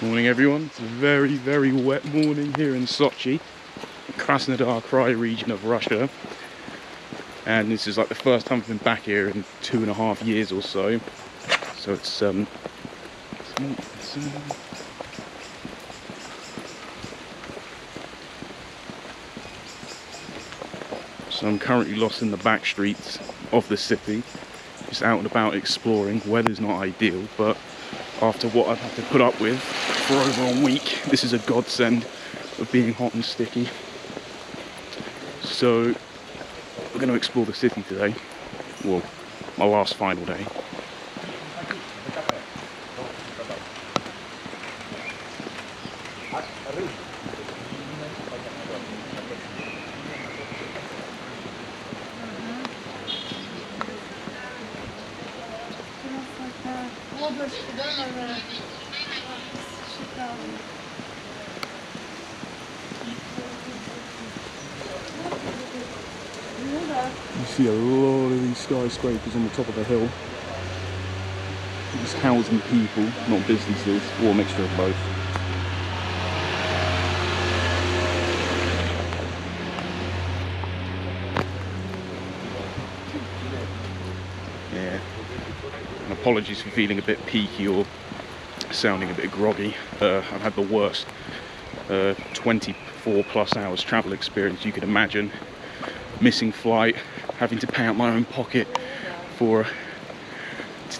Morning everyone, it's a very, very wet morning here in Sochi, Krasnodar Krai region of Russia. And this is like the first time I've been back here in 2.5 years or so. So it's so I'm currently lost in the back streets of the city, just out and about exploring. Weather's not ideal, but after what I've had to put up with for over a week, this is a godsend of being hot and sticky. So we're going to explore the city today. Well, my last final day. You see a lot of these skyscrapers on the top of the hill. Just housing people, not businesses, or a mixture of both. Yeah. And apologies for feeling a bit peaky or sounding a bit groggy. I've had the worst 24 plus hours travel experience you could imagine. Missing flight, having to pay out my own pocket to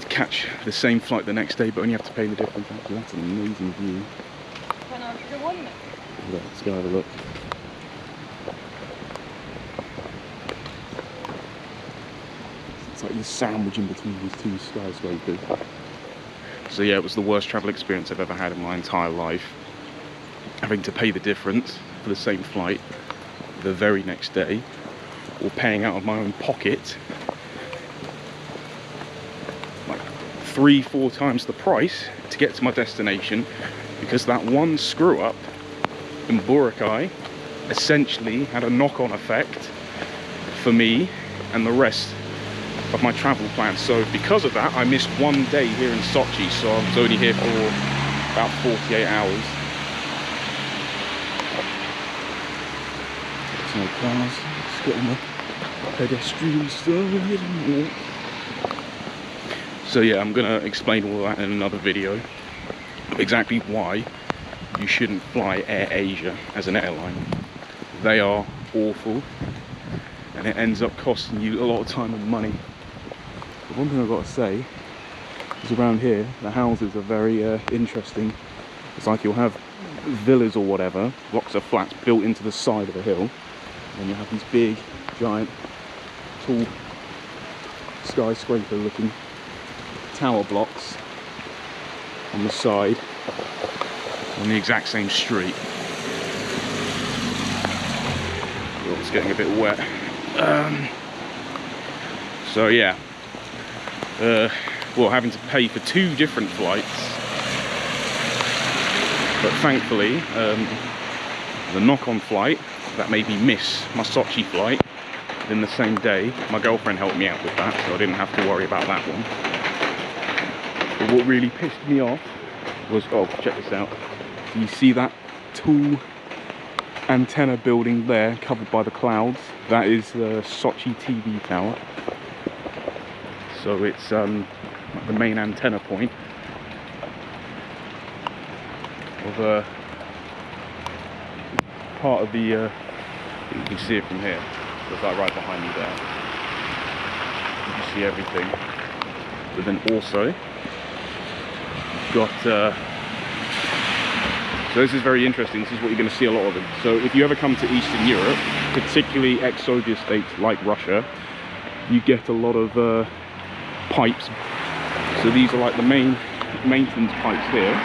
catch the same flight the next day, but only have to pay the difference. Actually, that's an amazing view. Let's go have a look. It's like you're sandwiched in between these two skyscrapers. So yeah, it was the worst travel experience I've ever had in my entire life. Having to pay the difference for the same flight the very next day, or paying out of my own pocket like 3-4 times the price to get to my destination, because that one screw up in Boracay essentially had a knock-on effect for me and the rest of my travel plans. So because of that, I missed one day here in Sochi, so I was only here for about 48 hours. There's no cars. Let's get on the pedestrian side. So yeah, I'm gonna explain all that in another video, exactly why you shouldn't fly Air Asia as an airline. They are awful, and it ends up costing you a lot of time and money. But one thing I've got to say is around here, the houses are very interesting. It's like you'll have villas or whatever, blocks of flats built into the side of a hill, and you have these big, giant, tall, skyscraper looking tower blocks on the side on the exact same street. Oh, it's getting a bit wet. So yeah, well, having to pay for 2 different flights, but thankfully the knock-on flight that made me miss my Sochi flight in the same day, my girlfriend helped me out with that, so I didn't have to worry about that one. But what really pissed me off was, oh, check this out. You see that tall antenna building there covered by the clouds? That is the Sochi TV tower. So it's the main antenna point of part of the, you can see it from here. It's like right behind me there. You can see everything. But then also got so this is very interesting. This is what you're going to see a lot of it. So if you ever come to Eastern Europe, particularly ex-Soviet states like Russia, you get a lot of pipes. So these are like the main maintenance pipes here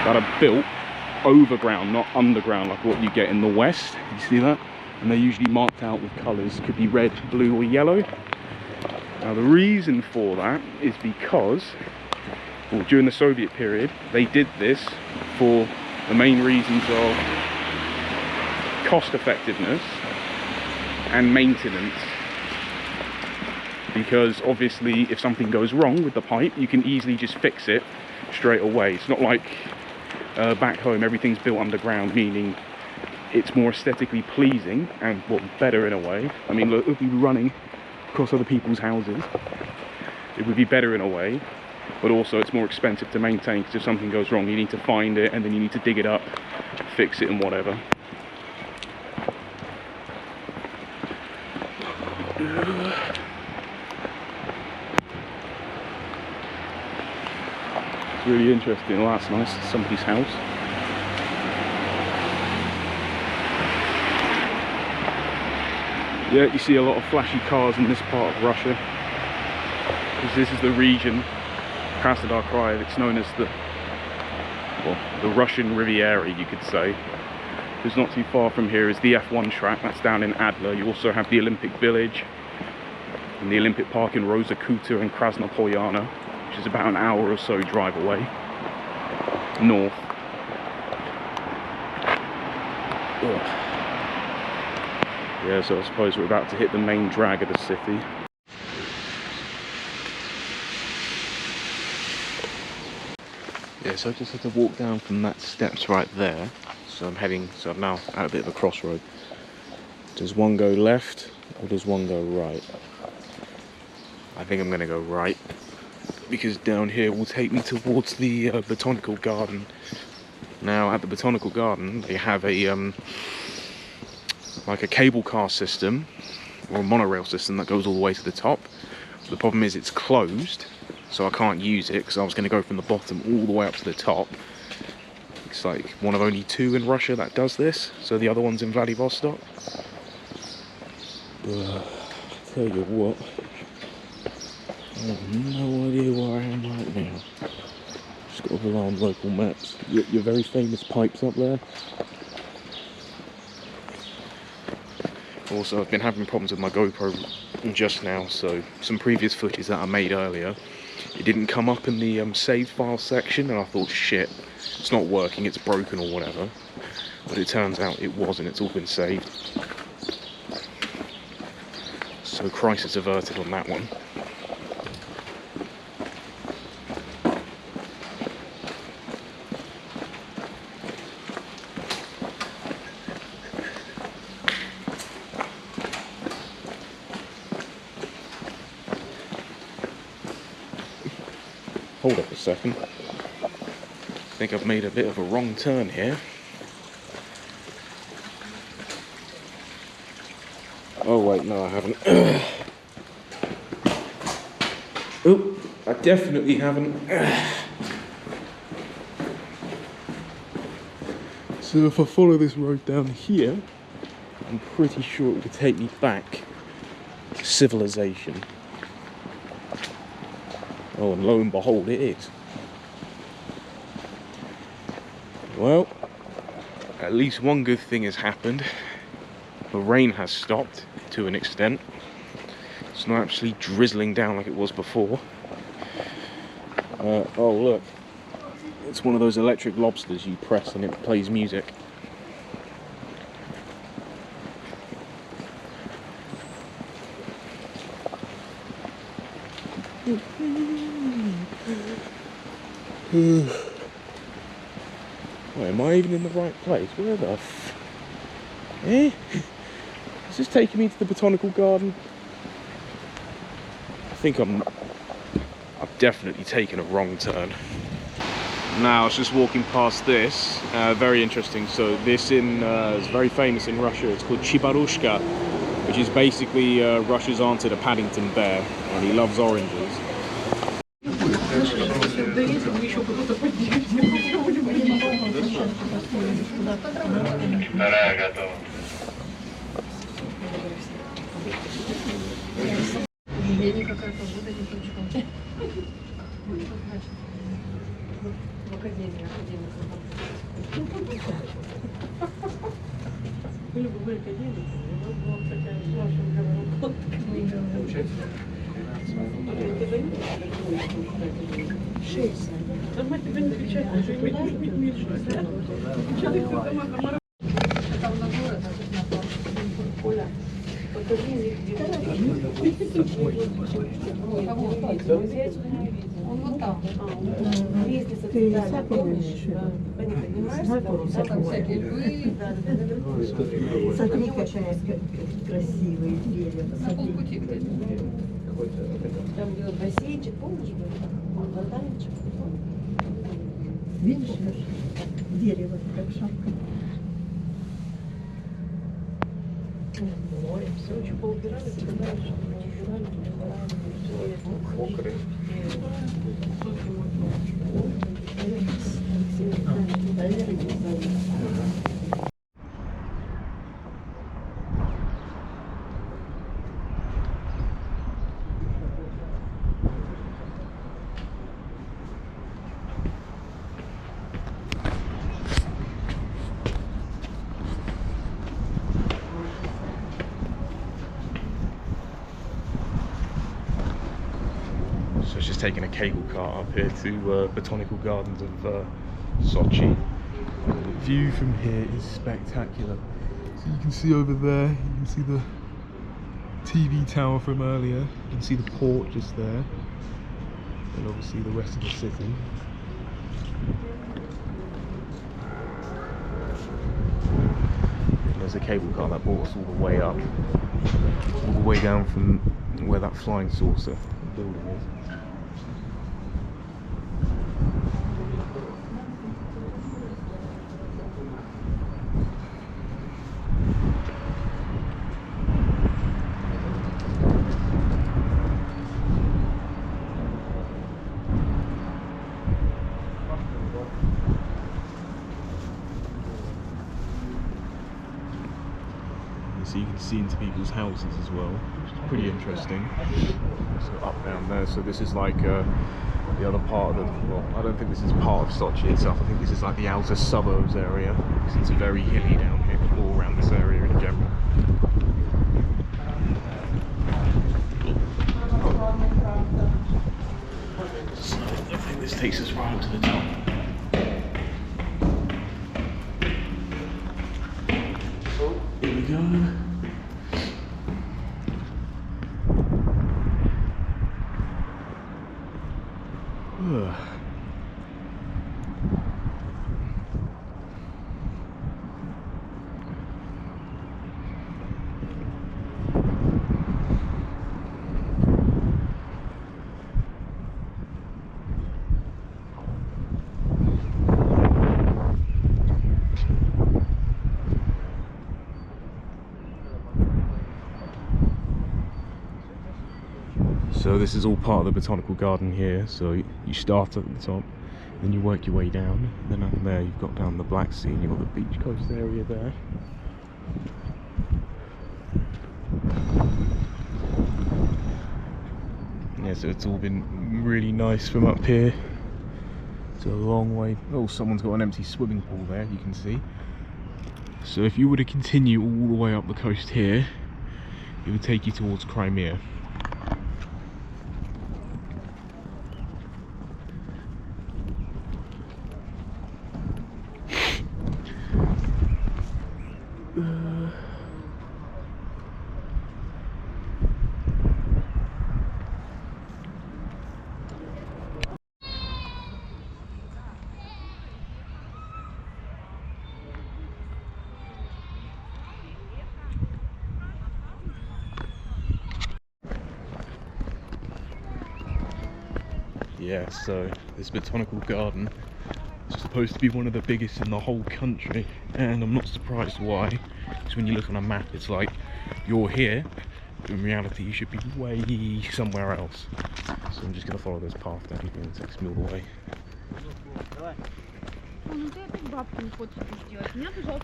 that are built overground, not underground like what you get in the West. You see that? And they're usually marked out with colours, could be red, blue or yellow. Now the reason for that is because, well, during the Soviet period, they did this for the main reasons of cost effectiveness and maintenance. because obviously if something goes wrong with the pipe, you can easily just fix it straight away. It's not like back home everything's built underground, meaning it's more aesthetically pleasing and, well, better in a way. I mean, look, it would be running across other people's houses. It would be better in a way, but also it's more expensive to maintain, because if something goes wrong you need to find it and then you need to dig it up, fix it and whatever. It's really interesting. Well, that's nice. It's somebody's house. Yeah, you see a lot of flashy cars in this part of Russia, because this is the region, Krasnodar, it's known as the Russian Riviera, you could say. Because not too far from here is the F1 track, that's down in Adler. You also have the Olympic Village and the Olympic Park in Rosakuta and Krasnopolyana, which is about an hour or so drive away north. Ugh. Yeah, so I suppose we're about to hit the main drag of the city. Yeah, so I just had to walk down from that steps right there. So I'm now at a bit of a crossroad. Does one go left or does one go right? I think I'm gonna go right, because down here will take me towards the Botanical Garden. Now at the Botanical Garden they have a like a cable car system or a monorail system that goes all the way to the top. The problem is it's closed, so I can't use it, because I was going to go from the bottom all the way up to the top. It's like one of only 2 in Russia that does this, so the other one's in Vladivostok. I'll tell you what, I have no idea where I am right now. Just got to rely on local maps. Your very famous pipes up there. Also, I've been having problems with my GoPro just now, so some previous footage that I made earlier, it didn't come up in the save file section, and I thought, shit, it's not working, it's broken or whatever. But it turns out it wasn't, it's all been saved. So crisis averted on that one. Hold up a second. I think I've made a bit of a wrong turn here. Oh wait, no I haven't. Oh, I definitely haven't. So if I follow this road down here, I'm pretty sure it will take me back to civilization. Oh, and lo and behold, it is. Well, at least one good thing has happened. The rain has stopped to an extent. It's not actually drizzling down like it was before. Oh look, it's one of those electric lobsters you press and it plays music. Wait, am I even in the right place? Where the eh? Is this taking me to the Botanical Garden? I think I've definitely taken a wrong turn. Now, I was just walking past this, very interesting. So this is very famous in Russia. It's called Chibarushka, which is basically Russia's answer to Paddington Bear, and he loves oranges. Он вот там. Ты сакуру имеешь в виду? Сакуру, Всякие львы. Смотри, какая красивая деревья. На полпути где-то. Там где вот бассейнчик, помнишь, был? Фонтанчик. Видишь, дерево, как шапка. Море, все очень поубирали, тогда еще Мокрые. So it's just taking a cable car up here to Botanical Gardens of Sochi. The view from here is spectacular. So you can see over there, you can see the TV tower from earlier, you can see the port just there, and obviously the rest of the city. There's a cable car that brought us all the way up, all the way down from where that flying saucer building is. So you can see into people's houses as well, which is pretty interesting. So up down there, so this is like the other part of the, well, I don't think this is part of Sochi itself, I think this is like the outer suburbs area, because it's very hilly down here, all around this area in general. So I think this takes us right up to the top. Here we go. Ugh. So this is all part of the botanical garden here, so you start at the top, then you work your way down, then up there you've got down the Black Sea and you've got the beach coast area there. Yeah, so it's all been really nice from up here. It's a long way. Oh, someone's got an empty swimming pool there, you can see. So if you were to continue all the way up the coast here, it would take you towards Crimea. Yeah, so this botanical garden is supposed to be one of the biggest in the whole country, and I'm not surprised why, because when you look on a map it's like you're here, but in reality you should be way somewhere else. So I'm just going to follow this path down here and it takes me all the way.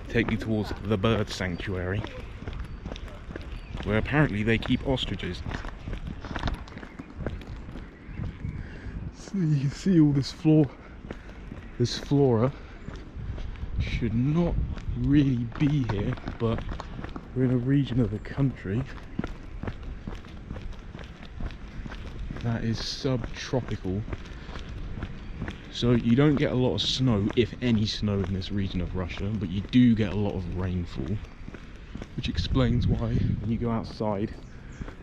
Take me towards the bird sanctuary, where apparently they keep ostriches. So you can see all this flora should not really be here, but we're in a region of the country that is subtropical, so you don't get a lot of snow, if any snow, in this region of Russia, but you do get a lot of rainfall, which explains why when you go outside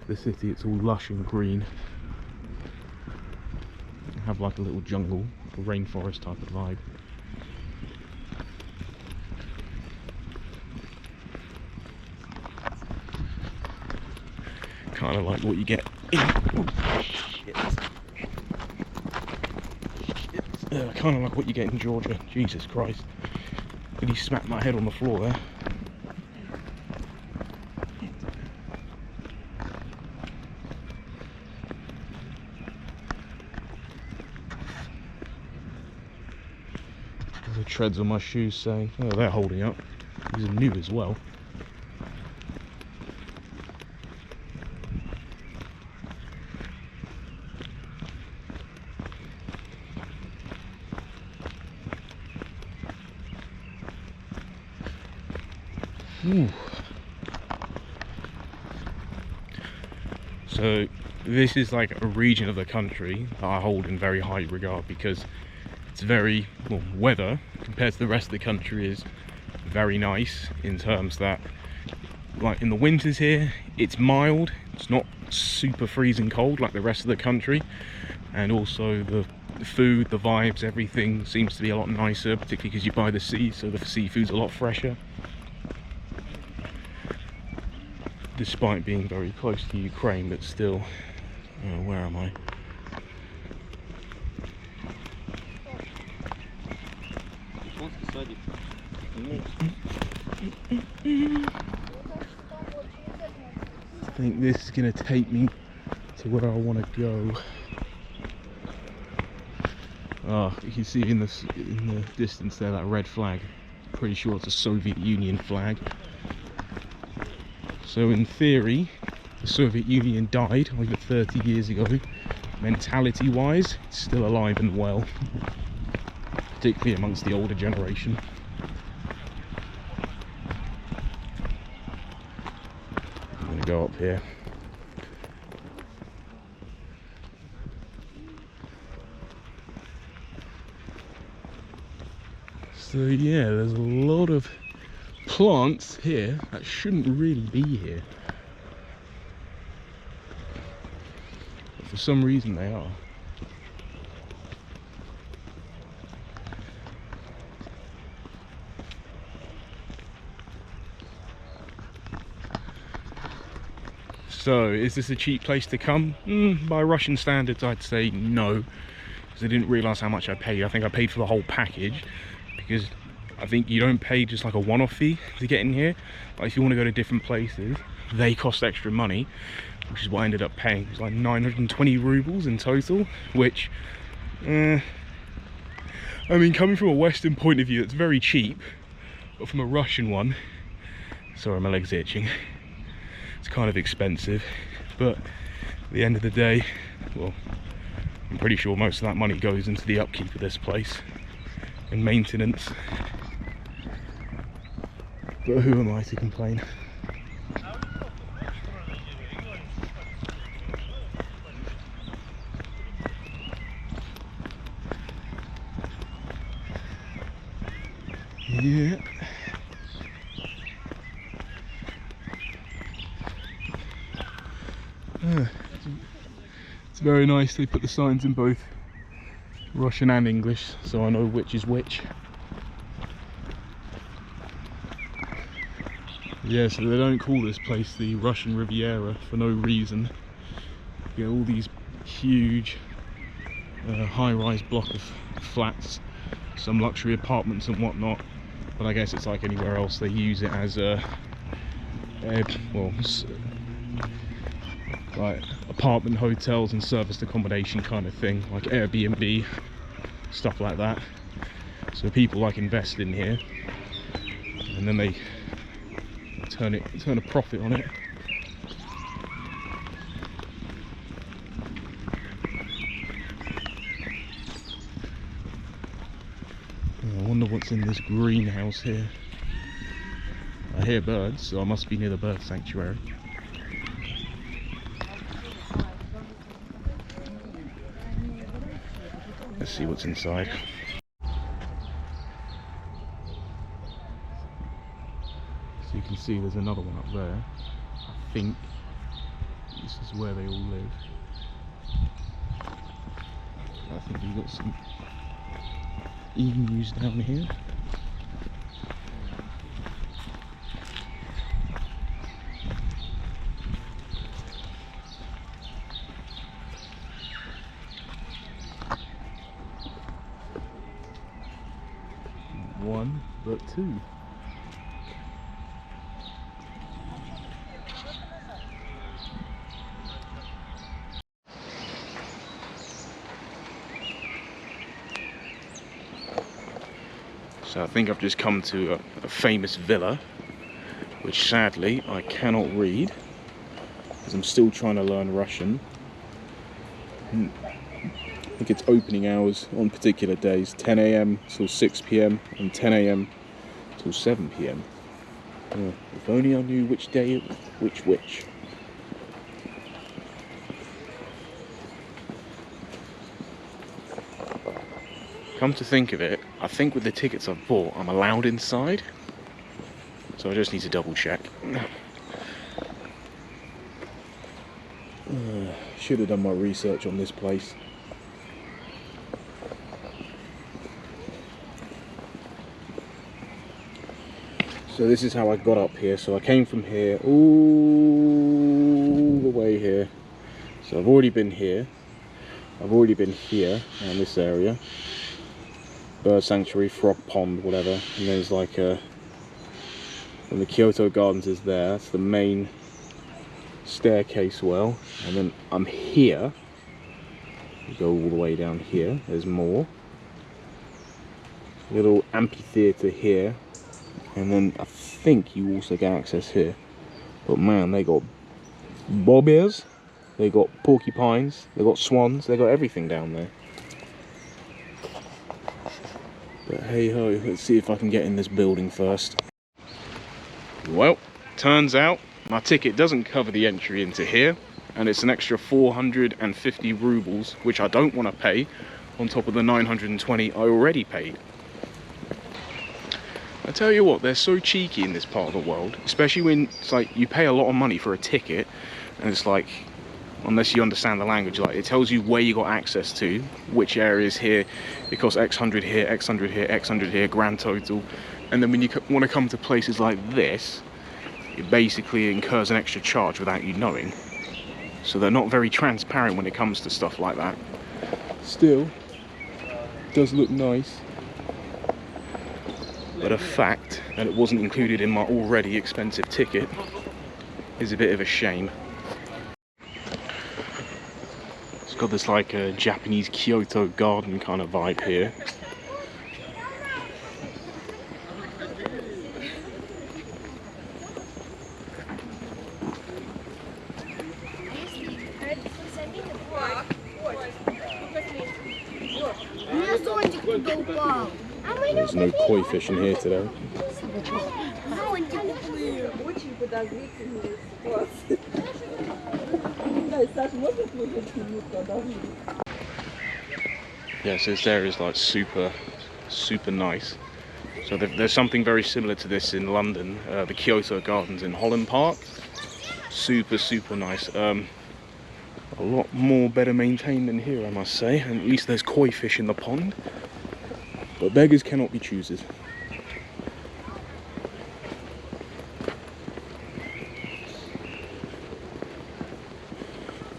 the city it's all lush and green. You have like a little jungle, a rainforest type of vibe. Kind of like what you get in... kind of like what you get in Georgia. Jesus Christ. Did he smack my head on the floor there? The treads on my shoes saying, oh, they're holding up. These are new as well. Ooh. So this is like a region of the country that I hold in very high regard because it's very, well, weather compared to the rest of the country is very nice in terms that, like in the winters here, it's mild, it's not super freezing cold like the rest of the country, and also the food, the vibes, everything seems to be a lot nicer, particularly because you buy the sea, so the seafood's a lot fresher. Despite being very close to Ukraine, but still, where am I? I think this is going to take me to where I want to go. Oh, you can see in the distance there that red flag. Pretty sure it's a Soviet Union flag. So in theory, the Soviet Union died over 30 years ago. Mentality-wise, it's still alive and well, particularly amongst the older generation. I'm going to go up here. So yeah, there's a lot of plants here that shouldn't really be here, but for some reason they are. So is this a cheap place to come? By Russian standards I'd say no, because I didn't realise how much I paid. I think I paid for the whole package, because I think you don't pay just like a one-off fee to get in here. Like if you want to go to different places, they cost extra money, which is what I ended up paying. It was like 920 rubles in total, which, I mean, coming from a Western point of view, it's very cheap, but from a Russian one, sorry, my leg's itching, it's kind of expensive. But at the end of the day, well, I'm pretty sure most of that money goes into the upkeep of this place and maintenance. But who am I to complain? Yeah. It's very nice. They put the signs in both Russian and English, so I know which is which. Yeah, so they don't call this place the Russian Riviera for no reason. You get all these huge high-rise block of flats, some luxury apartments and whatnot, but I guess it's like anywhere else, they use it as a like apartment hotels and serviced accommodation kind of thing, like Airbnb, stuff like that. So people like invest in here and then they turn a profit on it. I wonder what's in this greenhouse here. I hear birds, so I must be near the bird sanctuary. Let's see what's inside. So you can see there's another one up there. I think this is where they all live. I think we've got some emus down here. One, but two. So I think I've just come to a famous villa, which sadly I cannot read because I'm still trying to learn Russian. I think it's opening hours on particular days, 10 AM till 6 PM and 10 AM till 7 PM. If only I knew which day it was which. Come to think of it, I think with the tickets I've bought, I'm allowed inside. So I just need to double check. Should have done my research on this place. So this is how I got up here. So I came from here all the way here. So I've already been here. I've already been here in this area. Bird sanctuary, frog pond, whatever. And there's like a, and the Kyoto Gardens is there. That's the main staircase well. And then I'm here. You go all the way down here. There's more. Little amphitheatre here. And then I think you also get access here. But man, they got bobbies, they got porcupines, they got swans, they got everything down there. But hey ho, let's see if I can get in this building first. Well, turns out my ticket doesn't cover the entry into here, and it's an extra 450 rubles, which I don't want to pay, on top of the 920 I already paid. I tell you what, they're so cheeky in this part of the world, especially when it's like you pay a lot of money for a ticket, and it's like, unless you understand the language, like it tells you where you got access to, which areas here, it costs X hundred here, X hundred here, X hundred here, grand total. And then when you want to come to places like this, it basically incurs an extra charge without you knowing. So they're not very transparent when it comes to stuff like that. Still, it does look nice. But the fact that it wasn't included in my already expensive ticket is a bit of a shame. It's got this like a Japanese Kyoto garden kind of vibe here. There's no koi fish in here today. Yeah, so this area is like super nice. So there's something very similar to this in London, the Kyoto Gardens in Holland Park. Super nice. A lot more better maintained than here, I must say. And at least there's koi fish in the pond. But beggars cannot be choosers.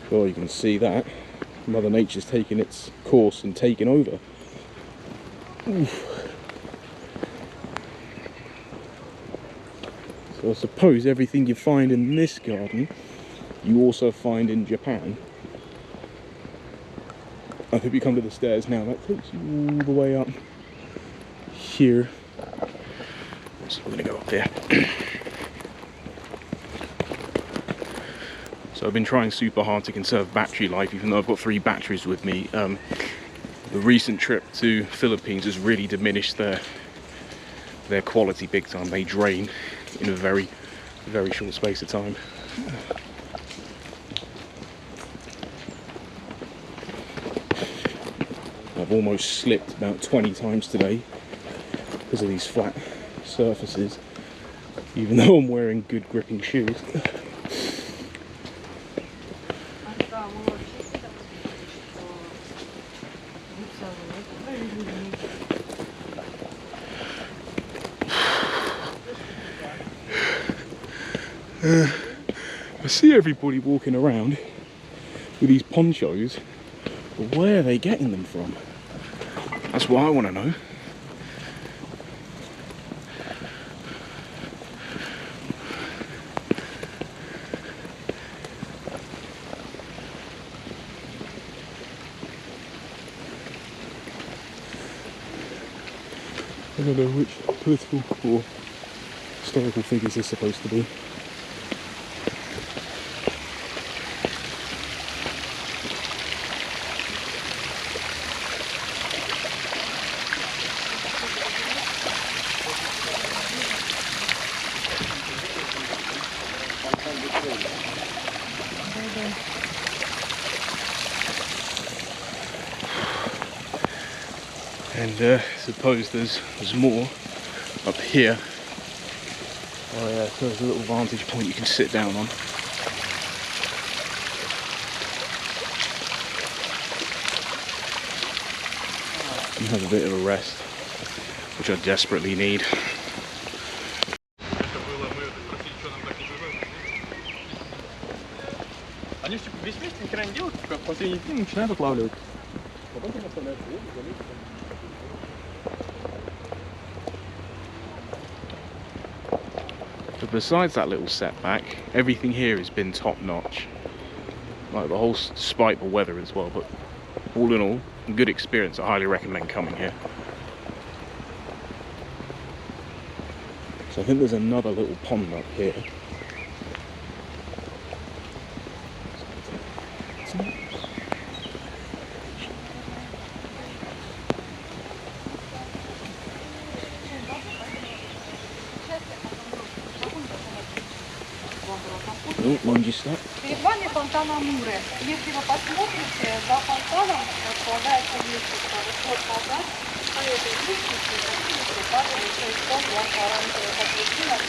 Well, you can see that Mother Nature's taking its course and taking over. Oof. So I suppose everything you find in this garden, you also find in Japan. I hope you come to the stairs now. That takes you all the way up here. So we're gonna go up there. So I've been trying super hard to conserve battery life, even though I've got 3 batteries with me. The recent trip to Philippines has really diminished their quality big time. They drain in a very short space of time. I've almost slipped about 20 times today because of these flat surfaces. even though I'm wearing good gripping shoes. I see everybody walking around with these ponchos, but where are they getting them from? That's what I want to know. I don't know which political or historical figures they're supposed to be. And I suppose there's more up here. Oh yeah, so there's a little vantage point you can sit down on. And have a bit of a rest, which I desperately need. Они же весь месяц никогда не делают, как в последний день начинают отлавливать. Потом там оставляют воду, залить. But besides that little setback, everything here has been top notch. Like the whole, despite the weather as well, but all in all, a good experience. I highly recommend coming here. So I think there's another little pond up here. Oh, mind you step. Перед вами фонтан Амуре. Если вы посмотрите, за фонтаном располагается лестница. Вот назад по этой лестнице вы падали, то есть он вам оранжевых апельсинов.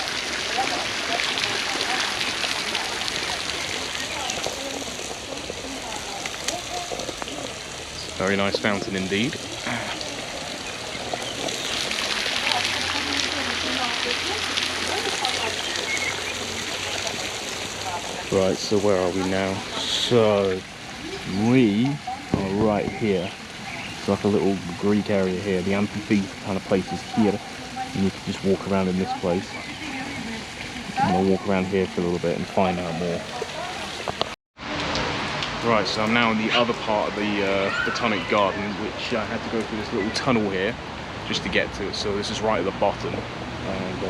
Very nice fountain indeed. Right, so where are we now? So we are right here. It's like a little Greek area here. The amphitheatre kind of place is here. And you can just walk around in this place. I'm gonna walk around here for a little bit and find out more. Right, so I'm now in the other part of the Botanic Garden, which I had to go through this little tunnel here just to get to it. So this is right at the bottom. And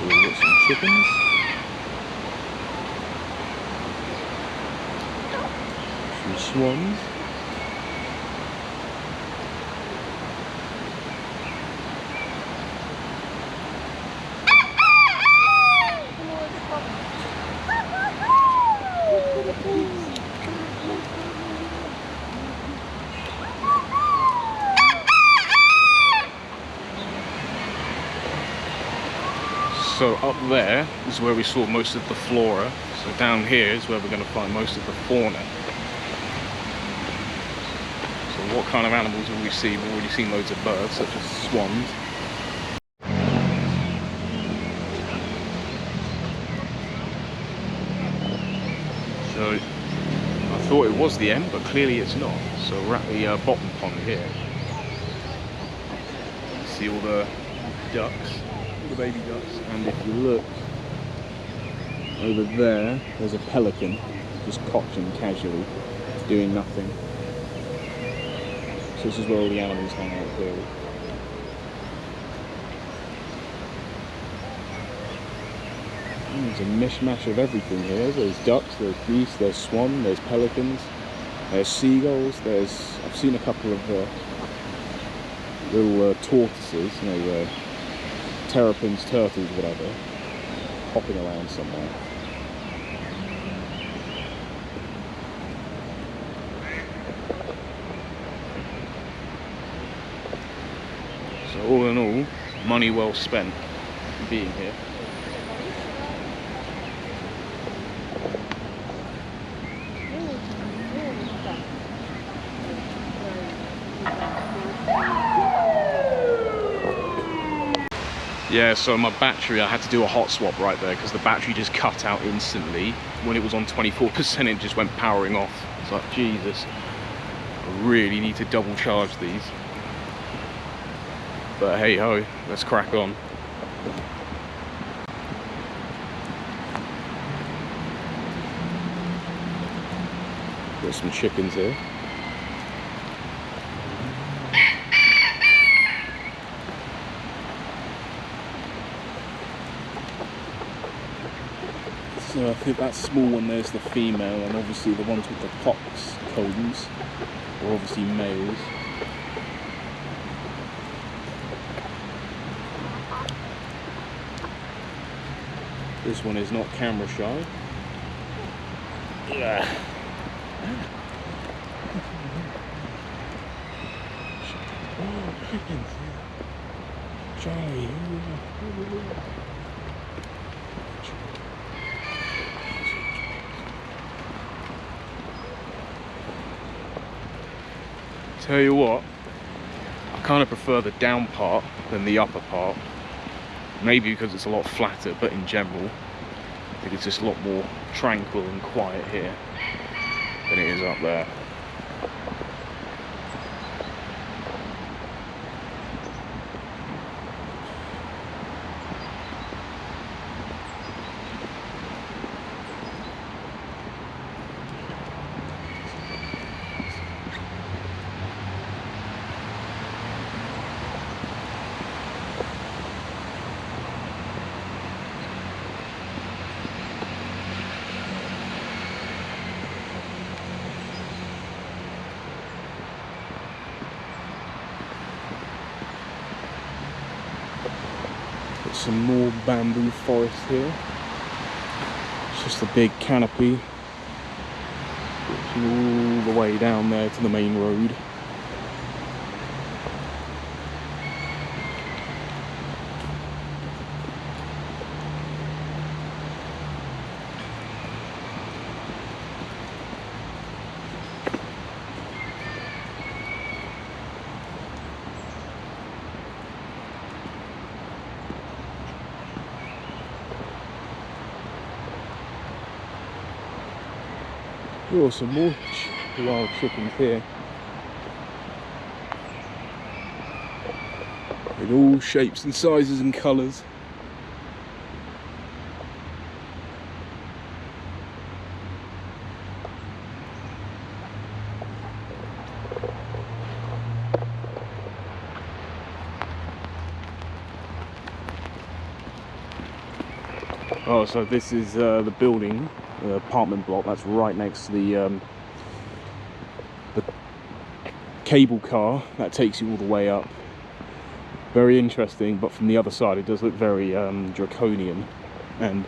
we've got some chickens. Some swans. So up there is where we saw most of the flora. So down here is where we're going to find most of the fauna. So what kind of animals will we see? We've already seen loads of birds, such as swans. So I thought it was the end, but clearly it's not. So we're at the bottom pond here. See all the ducks. The baby ducks, and if you look over there, there's a pelican just cocked casually, doing nothing. So this is where all the animals hang out clearly. There's a mishmash of everything here. There's ducks, there's geese, there's swan, there's pelicans, there's seagulls, I've seen a couple of little tortoises, you know, terrapins, turtles, whatever, hopping around somewhere. all in all, money well spent being here. Yeah, so my battery, I had to do a hot swap right there because the battery just cut out instantly. When it was on 24%, it just went powering off. It's like, Jesus, I really need to double charge these. But hey ho, let's crack on. Got some chickens here. So I think that small one there's the female, and obviously the ones with the pox combs are obviously males. This one is not camera shy. Yeah. Charlie. Tell you what, I kind of prefer the down part than the upper part. Maybe because it's a lot flatter, but in general, I think it's just a lot more tranquil and quiet here than it is up there. Some more bamboo forest here. It's just a big canopy all the way down there to the main road. Oh, some more wild chickens here. In all shapes and sizes and colours. Oh, so this is the building, the apartment block that's right next to the cable car that takes you all the way up. Very interesting, but from the other side it does look very draconian and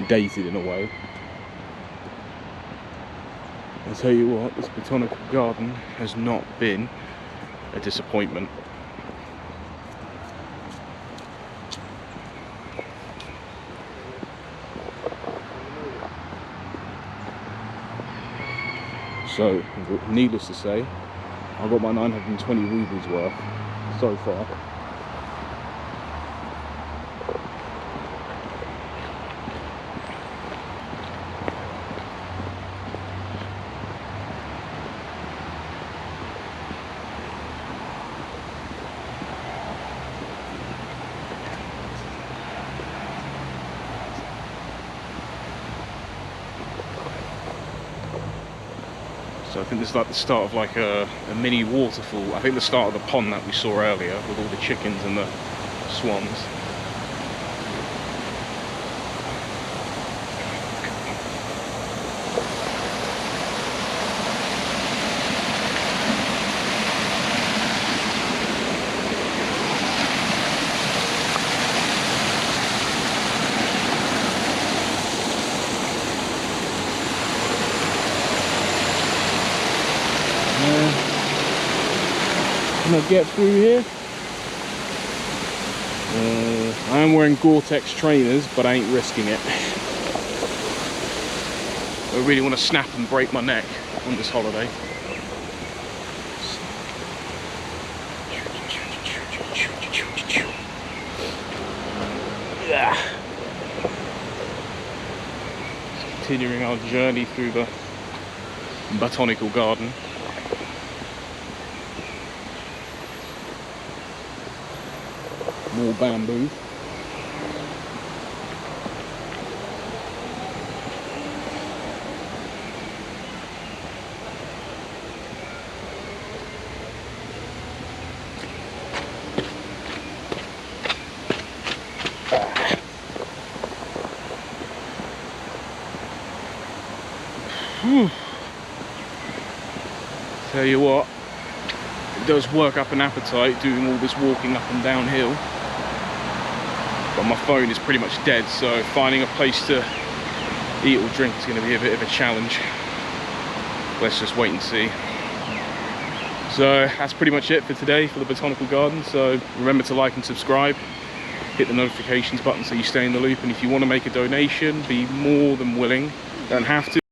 dated in a way. I'll tell you what, this botanical garden has not been a disappointment. So, needless to say, I got my 920 rubles worth so far. So I think this is like the start of like a mini waterfall. I think the start of the pond that we saw earlier with all the chickens and the swans. Can I get through here? I am wearing Gore-Tex trainers, but I ain't risking it. I really want to snap and break my neck on this holiday. Yeah. Continuing our journey through the botanical garden. More bamboo. Whew. Tell you what, it does work up an appetite doing all this walking up and downhill. But my phone is pretty much dead, so finding a place to eat or drink is going to be a bit of a challenge. Let's just wait and see. So that's pretty much it for today for the Botanical Garden. So remember to like and subscribe, hit the notifications button so you stay in the loop, and if you want to make a donation, be more than willing, don't have to.